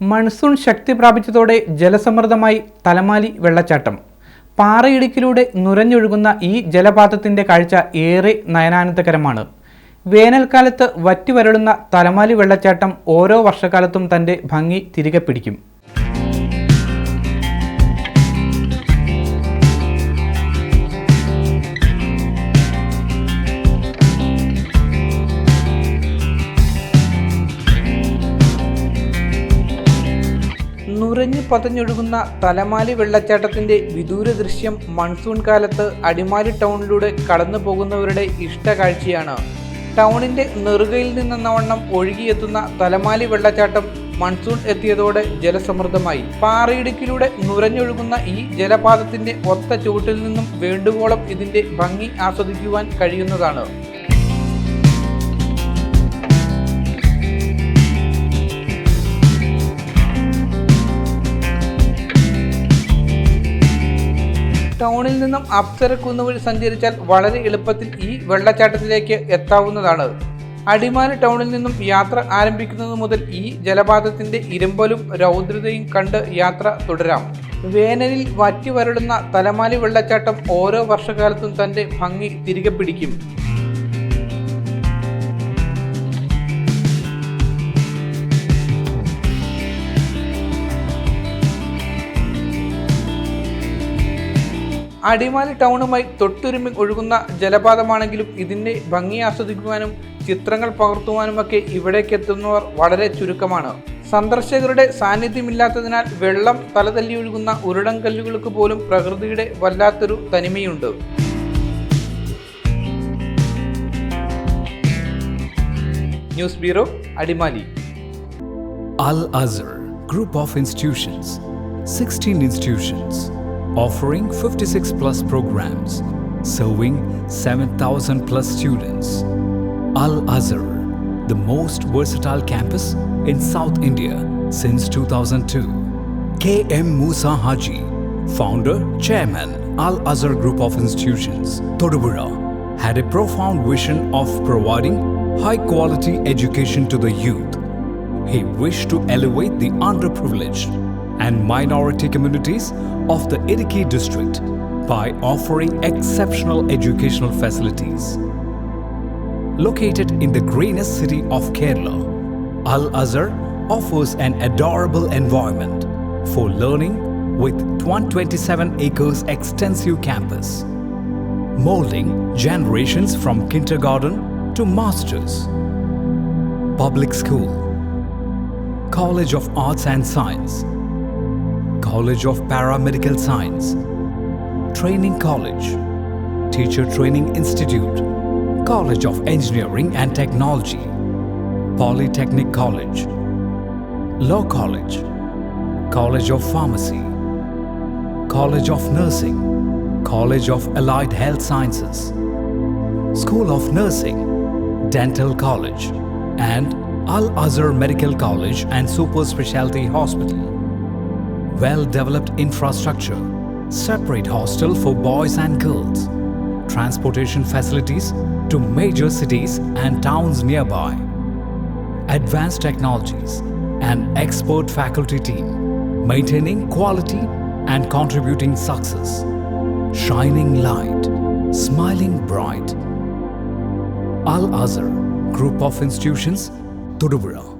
Monsoon ശക്തി പ്രാപിച്ചതോടെ ജലസമൃദ്ധമായി തലമാലി വെള്ളച്ചാട്ടം. പാറയിടുക്കിലൂടെ നുരഞ്ഞൊഴുകുന്ന ഈ ജലപാതത്തിന്റെ കാഴ്ച ഏറെ നയനാനന്ദകരമാണ്. വേനൽക്കാലത്ത് വറ്റിവരളുന്ന തലമാലി വെള്ളച്ചാട്ടം ഓരോ വർഷകാലത്തും തന്റെ ഭംഗി തിരികെ പിടിക്കും. നുരഞ്ഞു പതഞ്ഞൊഴുകുന്ന തലമാലി വെള്ളച്ചാട്ടത്തിന്റെ വിദൂര ദൃശ്യം മൺസൂൺ കാലത്ത് അടിമാലി ടൗണിലൂടെ കടന്നു പോകുന്നവരുടെ ഇഷ്ട കാഴ്ചയാണ്. ടൗണിന്റെ നെറുകയിൽ നിന്നെന്നവണ്ണം ഒഴുകിയെത്തുന്ന തലമാലി വെള്ളച്ചാട്ടം മൺസൂൺ എത്തിയതോടെ ജലസമൃദ്ധമായി. പാറയിടുക്കിലൂടെ നുരഞ്ഞൊഴുകുന്ന ഈ ജലപാതത്തിന്റെ ഒത്ത ചുവട്ടിൽ നിന്നും വേണ്ടുവോളം ഇതിന്റെ ഭംഗി ആസ്വദിക്കുവാൻ കഴിയുന്നതാണ്. ടൗണിൽ നിന്നും അപ്സര കുന്ന് വഴി സഞ്ചരിച്ചാൽ വളരെ എളുപ്പത്തിൽ ഈ വെള്ളച്ചാട്ടത്തിലേക്ക് എത്താവുന്നതാണ്. അടിമാലി ടൗണിൽ നിന്നും യാത്ര ആരംഭിക്കുന്നത് മുതൽ ഈ ജലപാതത്തിന്റെ ഇരുമ്പലും രൗദ്രതയും കണ്ട് യാത്ര തുടരാം. വേനലിൽ വറ്റി വരളുന്ന തലമാലി വെള്ളച്ചാട്ടം ഓരോ വർഷകാലത്തും തന്റെ ഭംഗി തിരികെ പിടിക്കും. അടിമാലി ടൗണുമായി തൊട്ടുരുമ്മി ഒഴുകുന്ന ജലപാതമാണെങ്കിലും ഇതിൻ്റെ ഭംഗി ആസ്വദിക്കുവാനും ചിത്രങ്ങൾ പകർത്തുവാനുമൊക്കെ ഇവിടേക്ക് എത്തുന്നവർ വളരെ ചുരുക്കമാണ്. സന്ദർശകരുടെ സാന്നിധ്യമില്ലാത്തതിനാൽ വെള്ളം തലതല്ലി ഒഴുകുന്ന ഉരുടൻ കല്ലുകൾക്ക് പോലും പ്രകൃതിയുടെ വല്ലാത്തൊരു തനിമയുണ്ട്. News bureau, Adimali. Al Azhar Group of Institutions, 16 institutions. Offering 56 plus programs, serving 7,000 plus students. Al Azhar, the most versatile campus in South India since 2002. K.M. Musa Haji, founder, chairman, Al Azhar Group of Institutions, Thodupuzha, had a profound vision of providing high quality education to the youth. He wished to elevate the underprivileged and minority communities of the Idukki district by offering exceptional educational facilities. Located in the greenest city of Kerala, Al Azhar offers an adorable environment for learning with 127 acres extensive campus, molding generations from kindergarten to masters. Public school, College of Arts and Science, College of Paramedical Science, Training College, Teacher Training Institute, College of Engineering and Technology, Polytechnic College, Law College, College of Pharmacy, College of Nursing, College of Allied Health Sciences, School of Nursing, Dental College, and Al Azhar Medical College and Super Specialty Hospital. Well-developed infrastructure, separate hostel for boys and girls, transportation facilities to major cities and towns nearby, advanced technologies, an expert faculty team, maintaining quality and contributing success, shining light, smiling bright. Al Azhar Group of Institutions, Thodupuzha.